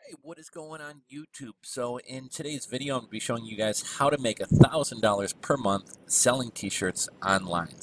Hey, what is going on YouTube? So in today's video, I'm going to be showing you guys how to make $1,000 per month selling t-shirts online.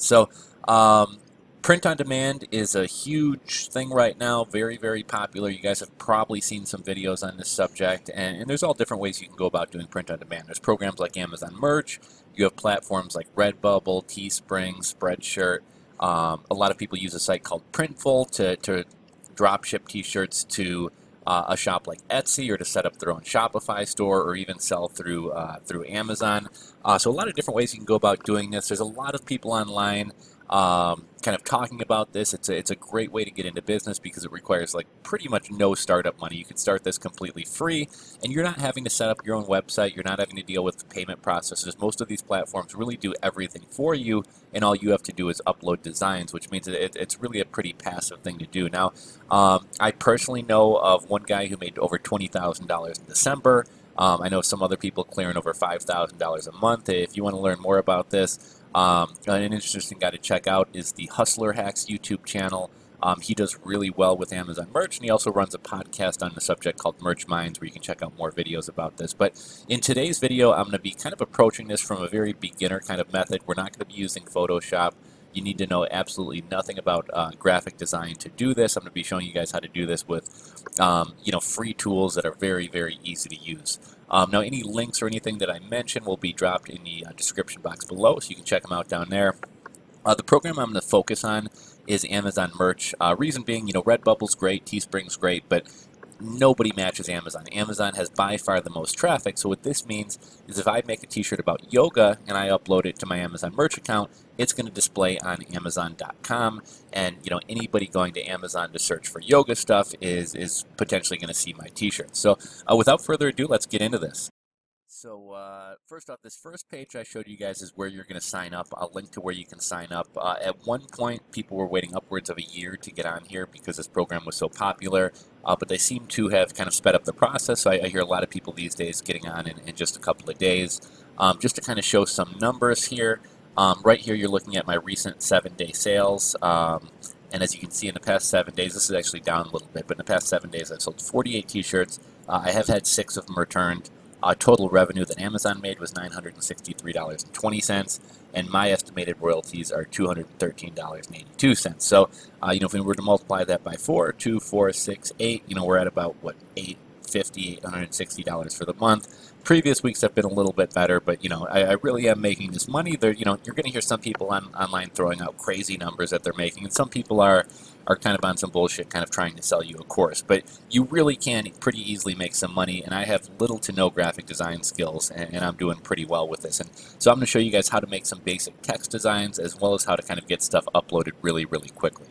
Um, print on demand is a huge thing right now, very, very popular. You guys have probably seen some videos on this subject, and there's all different ways you can go about doing print on demand. There's programs like Amazon Merch. You have platforms like Redbubble, Teespring, Spreadshirt. A lot of people use a site called Printful to drop ship t-shirts to a shop like Etsy, or to set up their own Shopify store, or even sell through Amazon. So a lot of different ways you can go about doing this. There's a lot of people online kind of talking about this. It's a great way to get into business because it requires like pretty much no startup money. You can start this completely free, and you're not having to set up your own website. You're not having to deal with payment processes. Most of these platforms really do everything for you, and all you have to do is upload designs, which means it's really a pretty passive thing to do. Now, I personally know of one guy who made over $20,000 in December. I know some other people clearing over $5,000 a month. If you want to learn more about this, an interesting guy to check out is the Hustler Hacks YouTube channel. He does really well with Amazon Merch, and he also runs a podcast on the subject called Merch Minds, where you can check out more videos about this. But in today's video, I'm going to be kind of approaching this from a very beginner kind of method. We're not going to be using Photoshop. You need to know absolutely nothing about graphic design to do this. I'm going to be showing you guys how to do this with free tools that are very, very easy to use. Now, any links or anything that I mention will be dropped in the description box below, so you can check them out down there. The program I'm going to focus on is Amazon Merch. Reason being, Redbubble's great, Teespring's great, but nobody matches Amazon. Amazon has by far the most traffic, so what this means is if I make a t-shirt about yoga and I upload it to my Amazon Merch account, it's going to display on Amazon.com, and anybody going to Amazon to search for yoga stuff is potentially going to see my t-shirt. So without further ado, let's get into this. So first off, this first page I showed you guys is where you're going to sign up. I'll link to where you can sign up. At one point, people were waiting upwards of a year to get on here because this program was so popular, but they seem to have kind of sped up the process. So I hear a lot of people these days getting on in just a couple of days. Just to kind of show some numbers here, right here you're looking at my recent 7-day sales. And as you can see, in the past 7 days, this is actually down a little bit, but in the past 7 days, I've sold 48 t-shirts. I have had 6 of them returned. Total revenue that Amazon made was $963.20, and my estimated royalties are $213.82. So, if we were to multiply that by 4, 2, 4, 6, 8, we're at about, what, $860 for the month. Previous weeks have been a little bit better, but, I really am making this money. You're going to hear some people online throwing out crazy numbers that they're making, and some people are kind of on some bullshit, kind of trying to sell you a course. But you really can pretty easily make some money, and I have little to no graphic design skills, and I'm doing pretty well with this. And so I'm going to show you guys how to make some basic text designs, as well as how to kind of get stuff uploaded really, really quickly.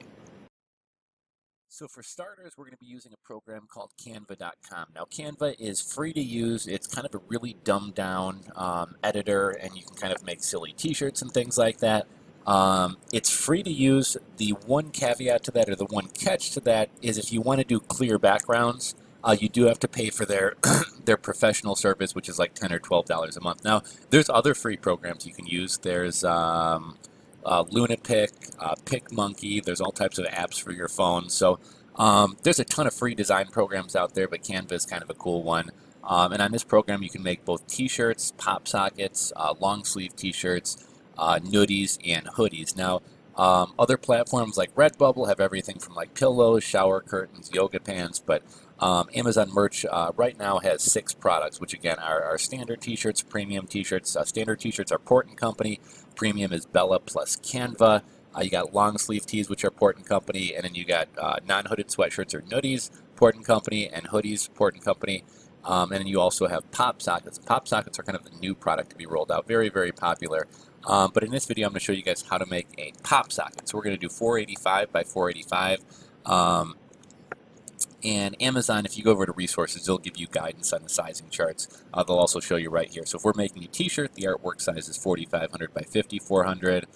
So for starters, we're going to be using a program called Canva.com. Now, Canva is free to use. It's kind of a really dumbed down editor, and you can kind of make silly t-shirts and things like that. It's free to use. The one caveat to that, or the one catch to that, is if you want to do clear backgrounds, you do have to pay for their their professional service, which is like $10 or $12 a month. Now, there's other free programs you can use. There's Lunapic, PicMonkey. There's all types of apps for your phone. So there's a ton of free design programs out there, but Canva is kind of a cool one. And on this program, you can make both t-shirts, pop sockets, long sleeve t-shirts, nuddies, and hoodies. Now, other platforms like Redbubble have everything from like pillows, shower curtains, yoga pants, but Amazon Merch right now has 6 products, which again are standard t-shirts, premium t-shirts. Standard t-shirts are Port & Company, premium is Bella plus Canva. You got long sleeve tees, which are Port & Company, and then you got non-hooded sweatshirts or nuddies, Port & Company, and hoodies, Port & Company. And then you also have pop sockets. Pop sockets are kind of the new product to be rolled out, very, very popular. But in this video, I'm going to show you guys how to make a pop socket. So we're going to do 485 by 485. And Amazon, if you go over to resources, they'll give you guidance on the sizing charts. They'll also show you right here. So if we're making a t-shirt, the artwork size is 4,500 by 5,400.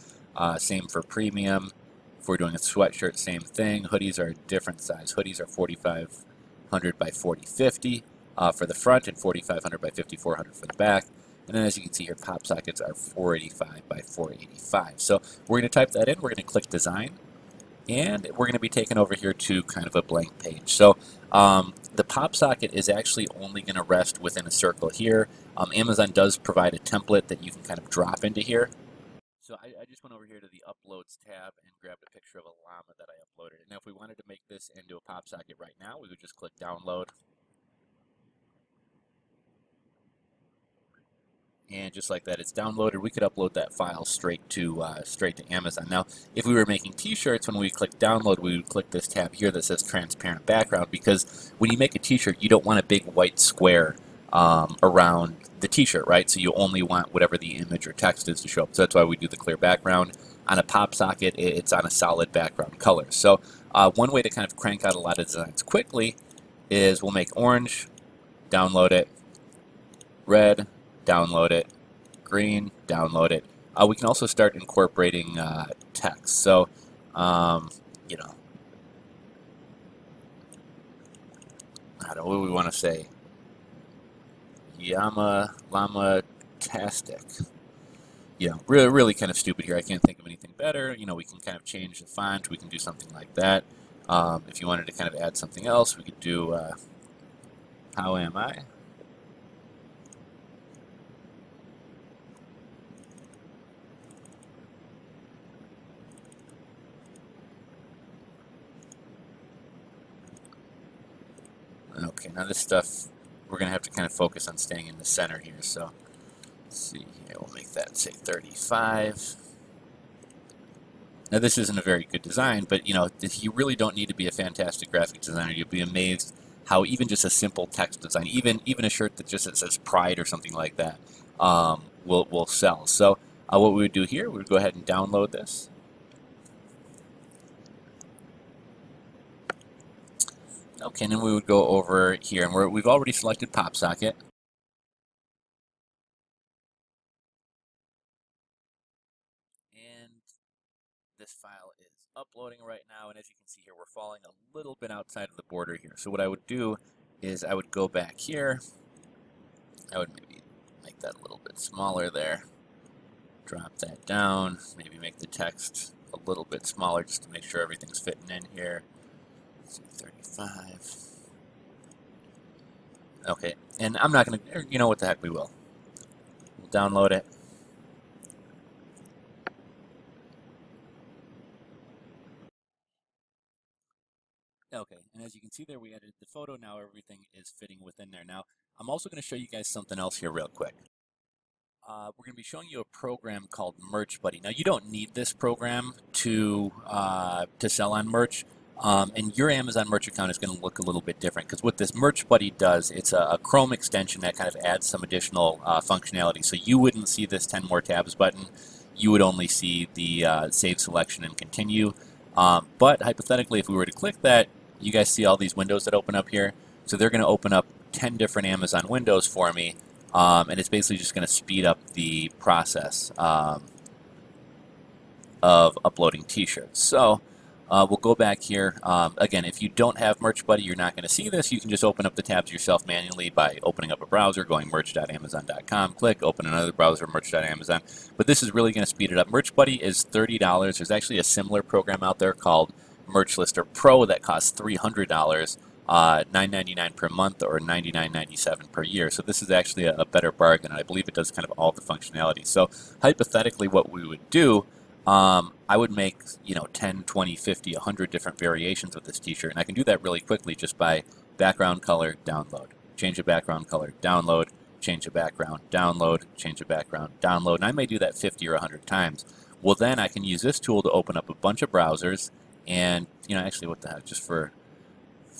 Same for premium. If we're doing a sweatshirt, same thing. Hoodies are a different size. Hoodies are 4,500 by 4,050 for the front, and 4,500 by 5,400 for the back. And then as you can see here, pop sockets are 485 by 485. So we're going to type that in. We're going to click design. And we're going to be taken over here to kind of a blank page. So the pop socket is actually only going to rest within a circle here. Amazon does provide a template that you can kind of drop into here. So I just went over here to the Uploads tab and grabbed a picture of a llama that I uploaded. And now if we wanted to make this into a pop socket right now, we would just click Download. And just like that, it's downloaded. We could upload that file straight to Amazon. Now, if we were making T-shirts, when we click download, we would click this tab here that says transparent background, because when you make a T-shirt, you don't want a big white square around the T-shirt, right? So you only want whatever the image or text is to show up. So that's why we do the clear background. On a pop socket, it's on a solid background color. So one way to kind of crank out a lot of designs quickly is we'll make orange, download it, red, download it, green, download it. We can also start incorporating text. So, you know, I don't know what we want to say. Llama-tastic. You know, really kind of stupid here. I can't think of anything better. You know, we can kind of change the font. We can do something like that. If you wanted to kind of add something else, we could do how am I? Okay, now this stuff, we're going to have to kind of focus on staying in the center here. So, let's see here, we'll make that, say, 35. Now, this isn't a very good design, but, you know, you really don't need to be a fantastic graphic designer. You'll be amazed how even just a simple text design, even a shirt that just says Pride or something like that, will sell. So, what we would do here, we would go ahead and download this. Okay, and then we would go over here, and we've already selected pop socket. And this file is uploading right now, and as you can see here, we're falling a little bit outside of the border here. So what I would do is I would go back here. I would maybe make that a little bit smaller there. Drop that down, maybe make the text a little bit smaller just to make sure everything's fitting in here. 35. Okay, and I'm not going to, you know what the heck, we will. We'll download it. Okay, and as you can see there, we edited the photo. Now everything is fitting within there. Now, I'm also going to show you guys something else here real quick. We're going to be showing you a program called Merch Buddy. Now, you don't need this program to sell on merch. And your Amazon merch account is going to look a little bit different, because what this Merch Buddy does, it's a Chrome extension that kind of adds some additional functionality. So you wouldn't see this 10 more tabs button. You would only see the save selection and continue. But hypothetically, if we were to click that, you guys see all these windows that open up here. So they're going to open up 10 different Amazon windows for me. And it's basically just going to speed up the process of uploading t-shirts. So we'll go back here. Again, if you don't have Merch Buddy, you're not going to see this. You can just open up the tabs yourself manually by opening up a browser, going merch.amazon.com, click, open another browser, merch.amazon. But this is really going to speed it up. Merch Buddy is $30. There's actually a similar program out there called Merch Lister Pro that costs $300. $9.99 per month or $99.97 per year. So this is actually a better bargain, and I believe it does kind of all the functionality. So hypothetically, what we would do, I would make, 10, 20, 50, 100 different variations of this t-shirt, and I can do that really quickly just by background color, download, change the background color, download, change the background, download, change the background, download, and I may do that 50 or 100 times. Well, then I can use this tool to open up a bunch of browsers, and, actually, what the heck, just for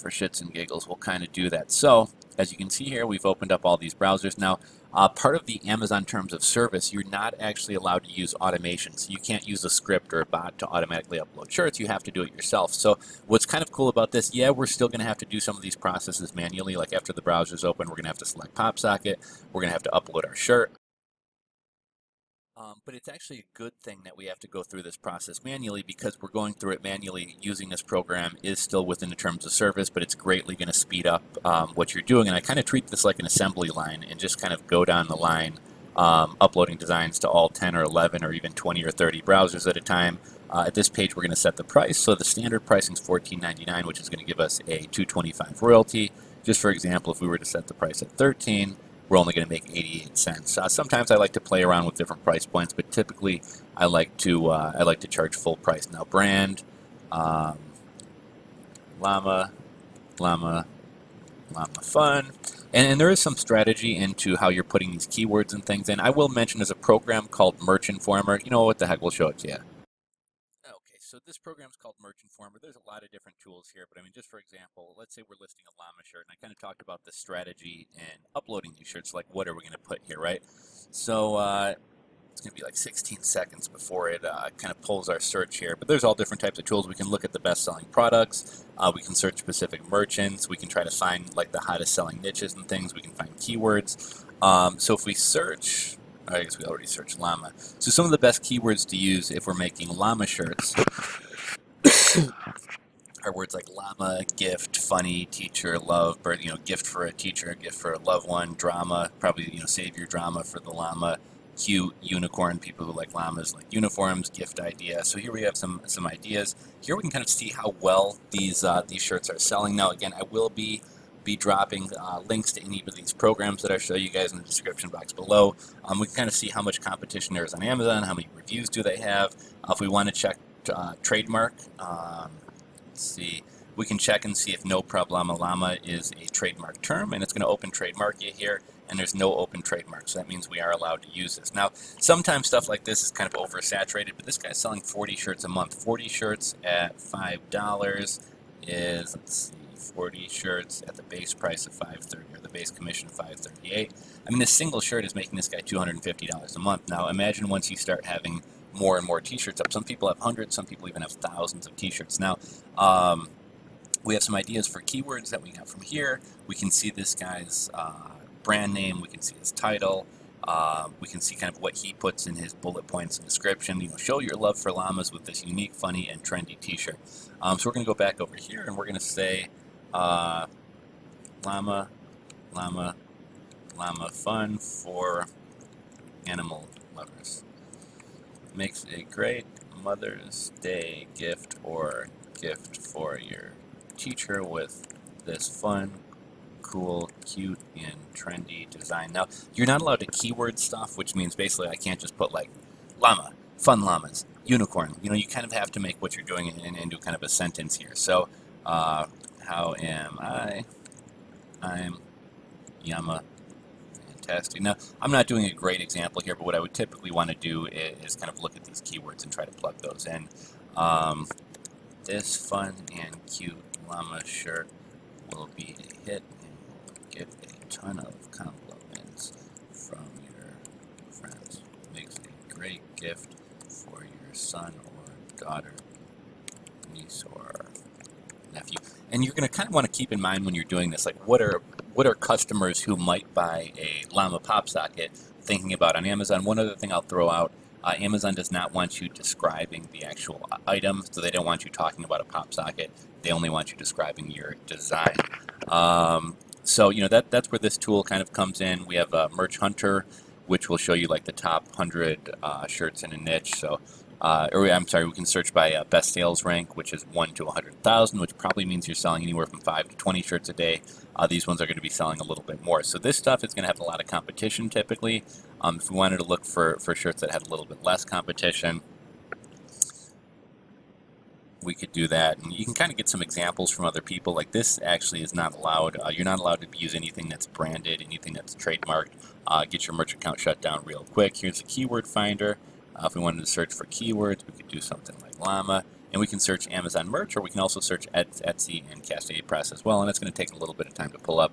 shits and giggles, we'll kind of do that. So, as you can see here, we've opened up all these browsers. Now, part of the Amazon Terms of Service, you're not actually allowed to use automation. So you can't use a script or a bot to automatically upload shirts. You have to do it yourself. So what's kind of cool about this, yeah, we're still going to have to do some of these processes manually. Like after the browser's open, we're going to have to select Pop Socket. We're going to have to upload our shirt. But it's actually a good thing that we have to go through this process manually, because we're going through it manually using this program is still within the terms of service, but it's greatly going to speed up what you're doing. And I kind of treat this like an assembly line and just kind of go down the line uploading designs to all 10 or 11 or even 20 or 30 browsers at a time. At this page, we're going to set the price. So the standard pricing is $14.99, which is going to give us a $2.25 royalty. just for example, if we were to set the price at 13, we're only going to make 88 cents. Sometimes I like to play around with different price points, but typically I like to charge full price. Now, brand, um, llama, llama, llama fun. And there is some strategy into how you're putting these keywords and things in. I will mention there's a program called Merch Informer. You know what the heck, we'll show it to you. Okay, so this program is called Merch Informer. There's a lot of different tools here, but I mean, just for example, let's say we're listing a llama shirt, and I kind of talked about the strategy in uploading these shirts, like what are we going to put here, right? So it's going to be like 16 seconds before it kind of pulls our search here. But there's all different types of tools. We can look at the best-selling products. We can search specific merchants. We can try to find like the hottest-selling niches and things. We can find keywords. So if we search, I guess we already searched llama. So some of the best keywords to use if we're making llama shirts are words like llama, gift, funny, teacher, love, gift for a teacher, gift for a loved one, drama, probably, save your drama for the llama, cute, unicorn, people who like llamas like uniforms, gift idea. So here we have some ideas. Here we can kind of see how well these shirts are selling. Now, again, I will be dropping links to any of these programs that I show you guys in the description box below. We can kind of see how much competition there is on Amazon, how many reviews do they have. If we want to check trademark, let's see, we can check and see if no problema llama is a trademark term, and it's going to open trademark you here, and there's no open trademark, so that means we are allowed to use this. Now, sometimes stuff like this is kind of oversaturated, but this guy's selling 40 shirts a month. 40 shirts at $5 is, let's see, 40 shirts at the base price of $5.30, or the base commission of $5.38. I mean, this single shirt is making this guy $250 a month. Now, imagine once you start having more and more t-shirts up. Some people have hundreds, some people even have thousands of t-shirts. Now, we have some ideas for keywords that we got from here. We can see this guy's brand name, we can see his title, we can see kind of what he puts in his bullet points and description. Show your love for llamas with this unique, funny, and trendy t-shirt. So we're going to go back over here and we're going to say llama, llama, llama fun for animal lovers. Makes a great Mother's Day gift or gift for your teacher with this fun, cool, cute, and trendy design. Now, you're not allowed to keyword stuff, which means basically I can't just put like llama, fun llamas, unicorn. You kind of have to make what you're doing into kind of a sentence here. So, how am I? I'm Yama. Fantastic. Now, I'm not doing a great example here, but what I would typically want to do is kind of look at these keywords and try to plug those in. This fun and cute llama shirt will be a hit and will get a ton of compliments from your friends. Makes a great gift for your son or daughter, niece or nephew. And you're going to kind of want to keep in mind when you're doing this, like what are customers who might buy a llama pop socket thinking about on Amazon. One other thing I'll throw out, Amazon does not want you describing the actual item, so they don't want you talking about a pop socket. They only want you describing your design. So that's where this tool kind of comes in. We have Merch Hunter, which will show you like the top 100 shirts in a niche. So I'm sorry, we can search by best sales rank, which is 1 to 100,000, which probably means you're selling anywhere from 5 to 20 shirts a day. These ones are going to be selling a little bit more. So this stuff is going to have a lot of competition typically. If we wanted to look for shirts that had a little bit less competition, we could do that. And you can kind of get some examples from other people. Like this actually is not allowed. You're not allowed to use anything that's branded, anything that's trademarked. Get your merch account shut down real quick. Here's a keyword finder. If we wanted to search for keywords, we could do something like llama, and we can search Amazon merch, or we can also search Etsy and Cafe Press as well, and it's going to take a little bit of time to pull up.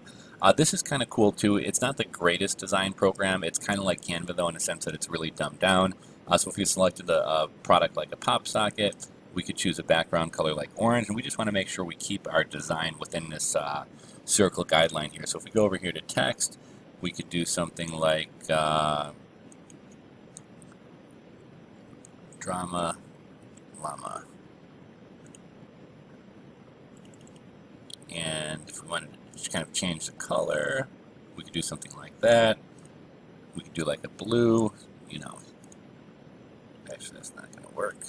This is kind of cool too. It's not the greatest design program. It's kind of like Canva though, in a sense that it's really dumbed down. So if we selected a product like a pop socket, we could choose a background color like orange, and we just want to make sure we keep our design within this circle guideline here. So if we go over here to text, we could do something like drama llama. And if we wanted to just kind of change the color, we could do something like that. We could do like a blue, actually that's not going to work.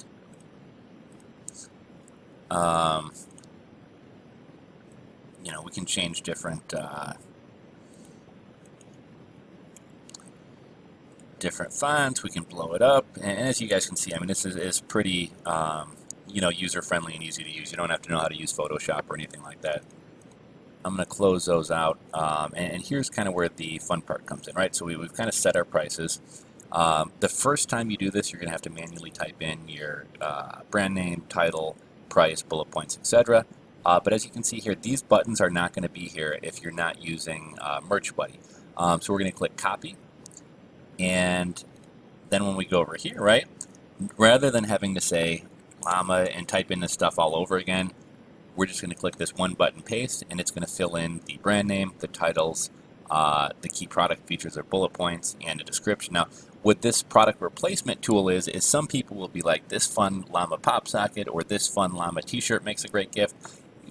we can change different different fonts. We can blow it up, and as you guys can see, I mean, this is pretty user-friendly and easy to use. You don't have to know how to use Photoshop or anything like that. I'm going to close those out, and here's kind of where the fun part comes in, right? So we've kind of set our prices. The first time you do this, you're going to have to manually type in your brand name, title, price, bullet points, etc. But as you can see here, these buttons are not going to be here if you're not using Merch Buddy. So we're going to click copy, and then when we go over here, right, rather than having to say llama and type in this stuff all over again, we're just going to click this one button paste, and it's going to fill in the brand name, the titles, the key product features or bullet points, and a description. Now, what this product replacement tool is some people will be like, this fun llama pop socket or this fun llama t-shirt makes a great gift.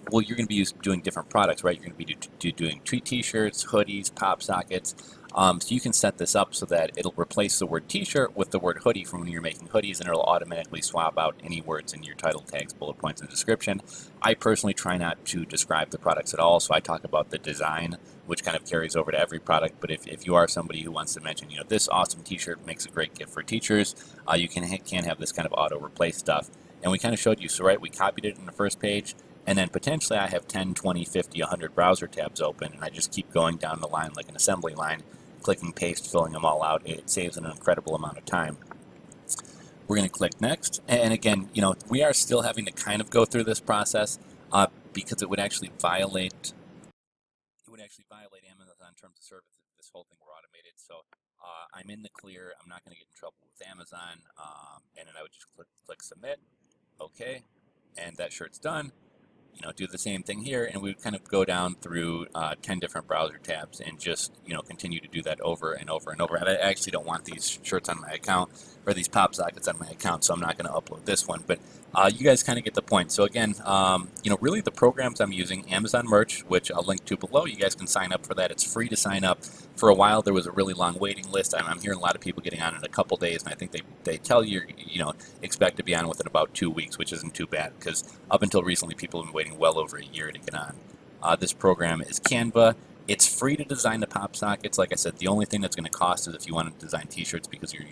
Well, you're going to be doing different products, right? You're going to be doing tree t-shirts, hoodies, pop sockets. So you can set this up so that it'll replace the word t-shirt with the word hoodie from when you're making hoodies, and it'll automatically swap out any words in your title tags, bullet points, and description. I personally try not to describe the products at all, so I talk about the design, which kind of carries over to every product. But if you are somebody who wants to mention, this awesome t-shirt makes a great gift for teachers, you can have this kind of auto-replace stuff. And we kind of showed you, so right, we copied it in the first page, and then potentially I have 10, 20, 50, 100 browser tabs open, and I just keep going down the line like an assembly line, clicking paste, filling them all out. It saves an incredible amount of time. We're going to click next, and again, we are still having to kind of go through this process because it would actually violate Amazon terms of service if this whole thing were automated. So I'm in the clear. I'm not going to get in trouble with Amazon, and then I would just click submit. Okay, and that shirt's done. Do the same thing here, and we would kind of go down through 10 different browser tabs and just, continue to do that over and over and over. And I actually don't want these shirts on my account or these pop sockets on my account, so I'm not going to upload this one. But you guys kind of get the point. So again, really the programs I'm using, Amazon Merch, which I'll link to below. You guys can sign up for that. It's free to sign up. For a while, there was a really long waiting list. I'm hearing a lot of people getting on in a couple days, and I think they tell you, expect to be on within about 2 weeks, which isn't too bad, because up until recently, people have been waiting well over a year to get on. This program is Canva. It's free to design the pop sockets. Like I said, the only thing that's going to cost is if you want to design t-shirts, because you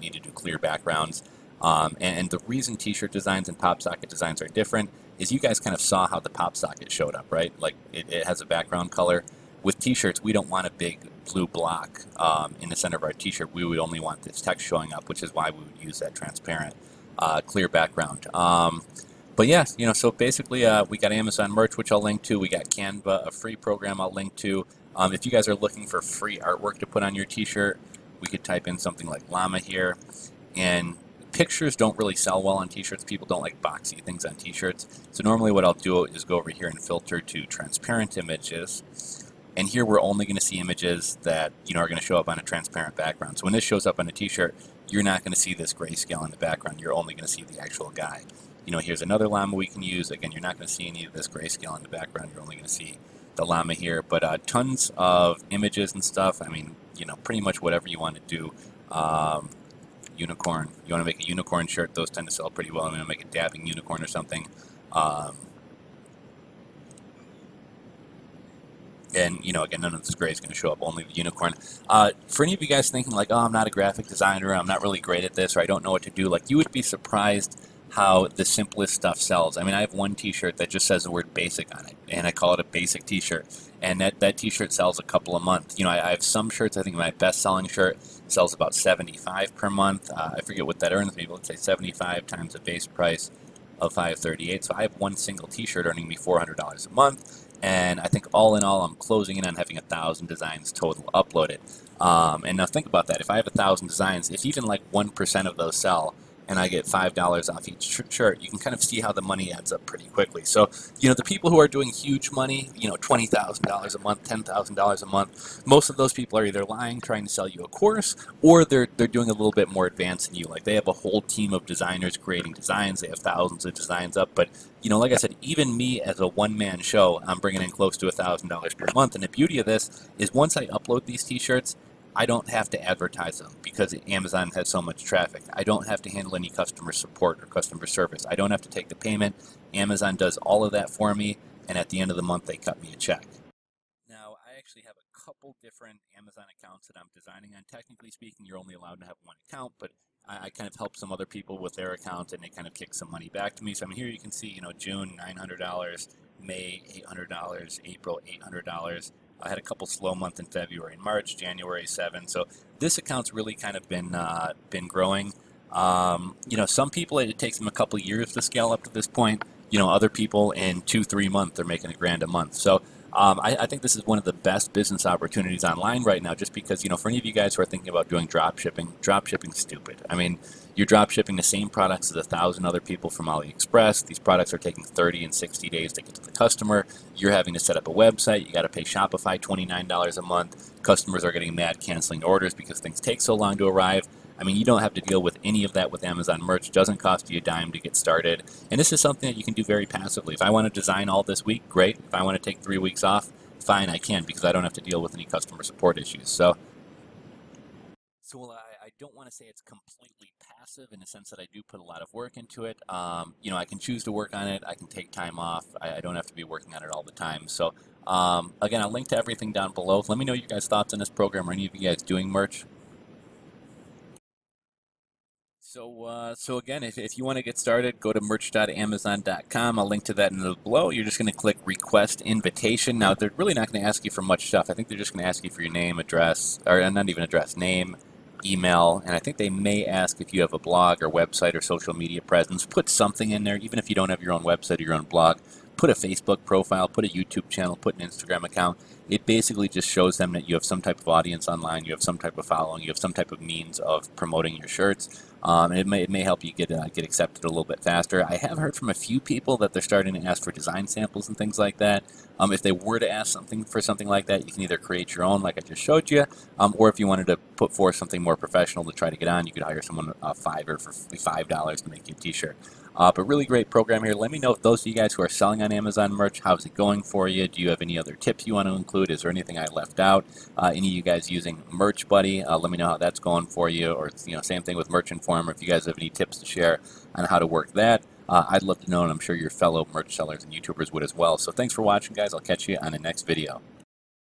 need to do clear backgrounds. And the reason t-shirt designs and pop socket designs are different is you guys kind of saw how the pop socket showed up, right? Like it has a background color. With t-shirts, we don't want a big blue block in the center of our t-shirt. We would only want this text showing up, which is why we would use that transparent clear background. But yeah, so basically we got Amazon Merch, which I'll link to. We got Canva, a free program I'll link to. If you guys are looking for free artwork to put on your t-shirt, we could type in something like llama here. And pictures don't really sell well on t-shirts. People don't like boxy things on t-shirts. So normally what I'll do is go over here and filter to transparent images. And here we're only going to see images that are going to show up on a transparent background. So when this shows up on a t-shirt, you're not going to see this grayscale in the background. You're only going to see the actual guy. Here's another llama we can use. Again, you're not going to see any of this grayscale in the background. You're only going to see the llama here. But tons of images and stuff. I mean, pretty much whatever you want to do. Unicorn. You want to make a unicorn shirt. Those tend to sell pretty well. I'm going to make a dabbing unicorn or something. And, again, none of this gray is going to show up, only the unicorn. For any of you guys thinking like, oh, I'm not a graphic designer, I'm not really great at this, or I don't know what to do, like, you would be surprised how the simplest stuff sells. I mean, I have one t-shirt that just says the word basic on it, and I call it a basic t-shirt. And that t-shirt sells a couple a month. I have some shirts, I think my best-selling shirt sells about $75 per month. I forget what that earns me, but let's say 75 times the base price of $538. So I have one single t-shirt earning me $400 a month. And I think all in all, I'm closing in on having 1,000 designs total uploaded. And now think about that. If I have 1,000 designs, if even like 1% of those sell, and I get $5 off each shirt, you can kind of see how the money adds up pretty quickly. So, the people who are doing huge money, $20,000 a month, $10,000 a month, most of those people are either lying, trying to sell you a course, or they're doing a little bit more advanced than you. Like, they have a whole team of designers creating designs. They have thousands of designs up. But, like I said, even me as a one-man show, I'm bringing in close to $1,000 per month. And the beauty of this is once I upload these t-shirts, I don't have to advertise them because Amazon has so much traffic. I don't have to handle any customer support or customer service. I don't have to take the payment. Amazon does all of that for me. and at the end of the month, they cut me a check. Now, I actually have a couple different Amazon accounts that I'm designing on. Technically speaking, you're only allowed to have one account, but I kind of help some other people with their account, and they kind of kick some money back to me. So I mean, here you can see, June $900, May $800, April $800. I had a couple slow months in February and March, January 7. So this account's really kind of been growing. Some people it takes them a couple years to scale up to this point. Other people in 2-3 months they're making $1,000 a month. So I think this is one of the best business opportunities online right now, just because, for any of you guys who are thinking about doing drop shipping's stupid. I mean, you're drop shipping the same products as 1,000 other people from AliExpress. These products are taking 30 and 60 days to get to the customer. You're having to set up a website. You got to pay Shopify $29 a month. Customers are getting mad canceling orders because things take so long to arrive. I mean, you don't have to deal with any of that with Amazon merch. It doesn't cost you a dime to get started. And this is something that you can do very passively. If I want to design all this week, great. If I want to take 3 weeks off, fine, I can, because I don't have to deal with any customer support issues. So I don't want to say it's completely passive in the sense that I do put a lot of work into it. I can choose to work on it. I can take time off. I don't have to be working on it all the time. So again, I'll link to everything down below. Let me know your guys' thoughts on this program. Are any of you guys doing merch? So again, if you want to get started, go to merch.amazon.com. I'll link to that in the below. You're just going to click request invitation. Now, they're really not going to ask you for much stuff. I think they're just going to ask you for your name, address, or not even address, name, email, and I think they may ask if you have a blog or website or social media presence. Put something in there, even if you don't have your own website or your own blog. Put a Facebook profile, put a YouTube channel, put an Instagram account. It basically just shows them that you have some type of audience online, you have some type of following, you have some type of means of promoting your shirts. And it may help you get accepted a little bit faster. I have heard from a few people that they're starting to ask for design samples and things like that. If they were to ask for something like that, you can either create your own, like I just showed you, or if you wanted to put forth something more professional to try to get on, you could hire someone Fiverr for $5 to make you a t-shirt. But really great program here. Let me know if those of you guys who are selling on Amazon merch, how's it going for you? Do you have any other tips you want to include? Is there anything I left out? Any of you guys using Merch Buddy? Let me know how that's going for you. Or same thing with Merch Informer. If you guys have any tips to share on how to work that, I'd love to know, and I'm sure your fellow merch sellers and YouTubers would as well. So thanks for watching, guys. I'll catch you on the next video.